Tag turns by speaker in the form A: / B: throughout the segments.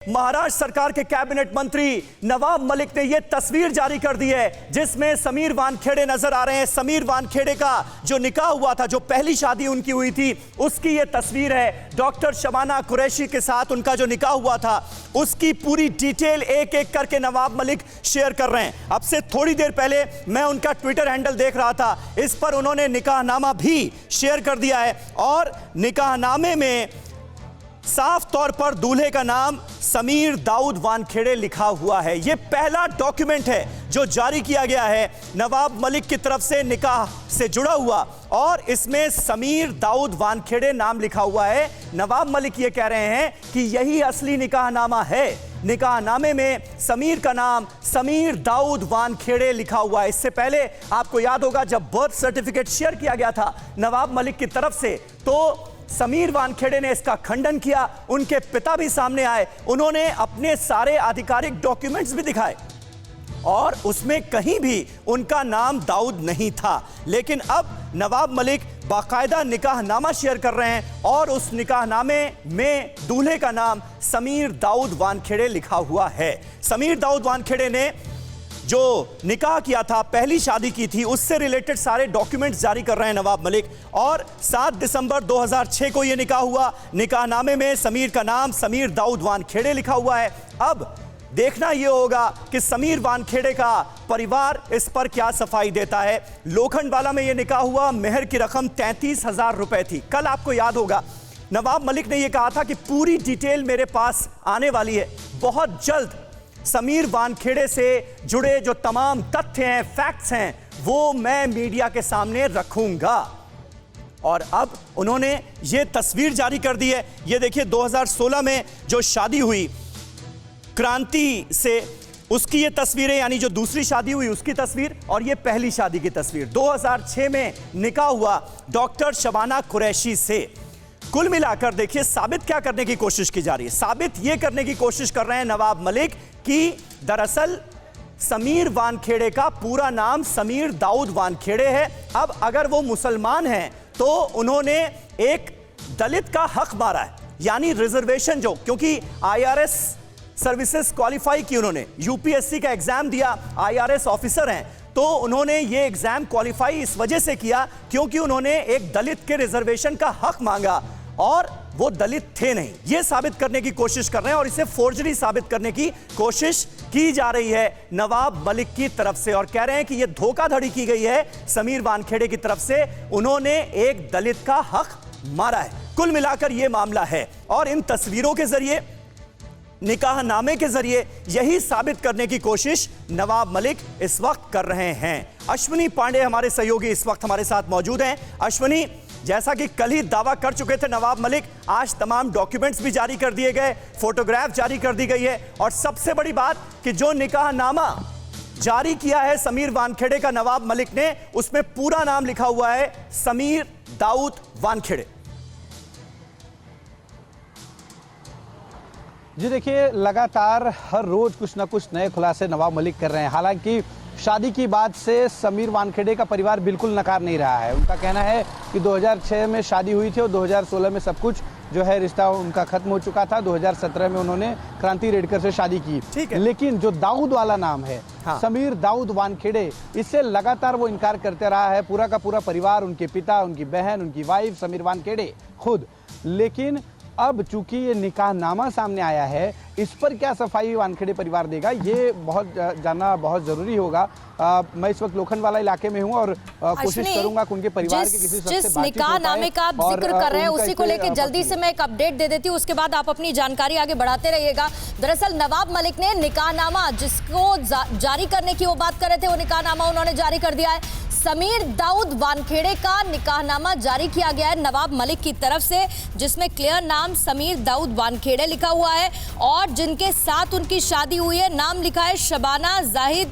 A: महाराष्ट्र सरकार के कैबिनेट मंत्री नवाब मलिक ने यह तस्वीर जारी कर दी है जिसमें समीर वानखेड़े नजर आ रहे हैं। समीर वानखेड़े का जो निकाह हुआ था, जो पहली शादी उनकी हुई थी, उसकी यह तस्वीर है। डॉक्टर शबाना कुरैशी के साथ उनका जो निकाह हुआ था उसकी पूरी डिटेल एक एक करके नवाब मलिक शेयर कर रहे हैं। अब से थोड़ी देर पहले मैं उनका ट्विटर हैंडल देख रहा था, इस पर उन्होंने निकाहनामा भी शेयर कर दिया है और निकाहनामे में साफ तौर पर दूल्हे का नाम समीर दाऊद वानखेड़े लिखा हुआ है। यह पहला डॉक्यूमेंट है जो जारी किया गया है नवाब मलिक की तरफ से निकाह से जुड़ा हुआ, और इसमें समीर दाऊद वानखेड़े नाम लिखा हुआ है। नवाब मलिक यह कह रहे हैं कि यही असली निकाहनामा है। निकाहनामे में समीर का नाम समीर दाऊद वानखेड़े लिखा हुआ है। इससे पहले आपको याद होगा जब बर्थ सर्टिफिकेट शेयर किया गया था नवाब मलिक की तरफ से, तो समीर वानखेड़े ने इसका खंडन किया। उनके पिता भी सामने आए, उन्होंने अपने सारे आधिकारिक डॉक्यूमेंट्स भी दिखाए और उसमें कहीं भी उनका नाम दाऊद नहीं था। लेकिन अब नवाब मलिक बाकायदा निकाहनामा शेयर कर रहे हैं और उस निकाहनामे में दूल्हे का नाम समीर दाऊद वानखेड़े लिखा हुआ है। समीर दाऊद वानखेड़े ने जो निकाह किया था, पहली शादी की थी, उससे रिलेटेड सारे डॉक्यूमेंट्स जारी कर रहे हैं नवाब मलिक। और 7 दिसंबर 2006 को यह निकाह हुआ। निकाहनामे में समीर का नाम समीर दाऊद वानखेड़े लिखा हुआ है। अब देखना यह होगा कि समीर वानखेड़े का परिवार इस पर क्या सफाई देता है। लोखंडवाला में यह निकाह हुआ, मेहर की रकम 33,000 रुपए थी। कल आपको याद होगा नवाब मलिक ने यह कहा था कि पूरी डिटेल मेरे पास आने वाली है, बहुत जल्द समीर वानखेड़े से जुड़े जो तमाम तथ्य हैं, फैक्ट्स हैं, वो मैं मीडिया के सामने रखूंगा। और अब उन्होंने ये तस्वीर जारी कर दी है। ये देखिए 2016 में जो शादी हुई क्रांति से, उसकी ये तस्वीरें, यानी जो दूसरी शादी हुई उसकी तस्वीर, और ये पहली शादी की तस्वीर। 2006 में निकाह हुआ डॉक्टर शबाना कुरैशी से। कुल मिलाकर देखिए साबित क्या करने की कोशिश की जा रही है। साबित यह करने की कोशिश कर रहे हैं नवाब मलिक कि दरअसल समीर वानखेड़े का पूरा नाम समीर दाऊद वानखेड़े है। अब अगर वो मुसलमान हैं तो उन्होंने एक दलित का हक मारा है, यानी रिजर्वेशन, जो क्योंकि आईआरएस सर्विसेज क्वालिफाई की, उन्होंने यूपीएससी का एग्जाम दिया, आईआरएस ऑफिसर हैं, तो उन्होंने ये एग्जाम क्वालिफाई इस वजह से किया क्योंकि उन्होंने एक दलित के रिजर्वेशन का हक मांगा और वो दलित थे नहीं। ये साबित करने की कोशिश कर रहे हैं और इसे फोर्जरी साबित करने की कोशिश की जा रही है नवाब मलिक की तरफ से, और कह रहे हैं कि ये धोखाधड़ी की गई है समीर वानखेड़े की तरफ से, उन्होंने एक दलित का हक मारा है। कुल मिलाकर यह मामला है और इन तस्वीरों के जरिए, निकाहनामे के जरिए यही साबित करने की कोशिश नवाब मलिक इस वक्त कर रहे हैं। अश्विनी पांडे हमारे सहयोगी इस वक्त हमारे साथ मौजूद हैं। अश्विनी, जैसा कि कल ही दावा कर चुके थे नवाब मलिक, आज तमाम डॉक्यूमेंट्स भी जारी कर दिए गए, फोटोग्राफ जारी कर दी गई है, और सबसे बड़ी बात कि जो निकाहनामा जारी किया है समीर वानखेड़े का नवाब मलिक ने, उसमें पूरा नाम लिखा हुआ है समीर दाऊद वानखेड़े।
B: जी देखिए, लगातार हर रोज कुछ ना कुछ नए खुलासे नवाब मलिक कर रहे हैं। हालांकि शादी की बात से समीर वानखेड़े का परिवार बिल्कुल नकार नहीं रहा है। उनका कहना है कि 2006 में शादी हुई थी और 2016 में सब कुछ जो है रिश्ता उनका खत्म हो चुका था। 2017 में उन्होंने क्रांति रेडकर से शादी की।
A: ठीक है।
B: लेकिन जो दाऊद वाला नाम है, हाँ, समीर दाऊद वानखेड़े, इससे लगातार वो इनकार करते रहा है, पूरा का पूरा परिवार, उनके पिता, उनकी बहन, उनकी वाइफ, समीर वानखेड़े खुद। लेकिन अब चूंकि ये निकाहनामा सामने आया है, इस पर क्या सफाई वानखेड़े परिवार देगा, ये बहुत जानना बहुत जरूरी होगा। मैं इस वक्त लोखंडवाला इलाके में हूँ और कोशिश करूंगा कि उनके परिवार के किसी शख्स से बातचीत हो पाए।
C: निकाहनामे का आप जिक्र कर रहे हैं उसी को लेकर जल्दी से मैं एक अपडेट दे देती हूँ, उसके बाद आप अपनी जानकारी आगे बढ़ाते रहिएगा। दरअसल नवाब मलिक ने निकाहनामा जिसको जारी करने की वो बात कर रहे थे, वो निकाहनामा उन्होंने जारी कर दिया है। समीर दाऊद वानखेड़े का निकाहनामा जारी किया गया है नवाब मलिक की तरफ से, जिसमें क्लियर नाम समीर दाऊद वानखेड़े लिखा हुआ है और जिनके साथ उनकी शादी हुई है नाम लिखा है शबाना जाहिद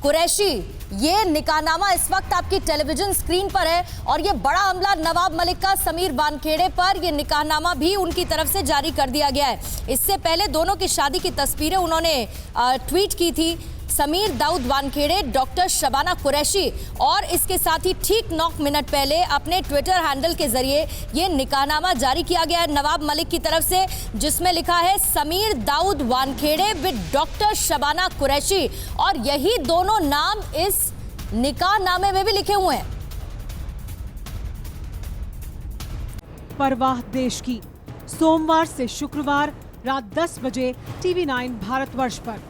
C: कुरैशी। ये निकाहनामा इस वक्त आपकी टेलीविजन स्क्रीन पर है और ये बड़ा हमला नवाब मलिक का समीर वानखेड़े पर, ये निकाहनामा भी उनकी तरफ से जारी कर दिया गया है। इससे पहले दोनों की शादी की तस्वीरें उन्होंने ट्वीट की थी। समीर दाऊद वानखेड़े, डॉक्टर शबाना कुरैशी और इसके साथ ही ठीक 9 मिनट पहले अपने ट्विटर हैंडल के जरिए ये निकाहनामा जारी किया गया है नवाब मलिक की तरफ से, जिसमें लिखा है समीर दाऊद वानखेड़े विद डॉक्टर शबाना कुरैशी, और यही दोनों नाम इस निकाहनामे में भी लिखे हुए हैं।
D: परवाह देश की, सोमवार से शुक्रवार रात 10 बजे TV9 भारतवर्ष पर।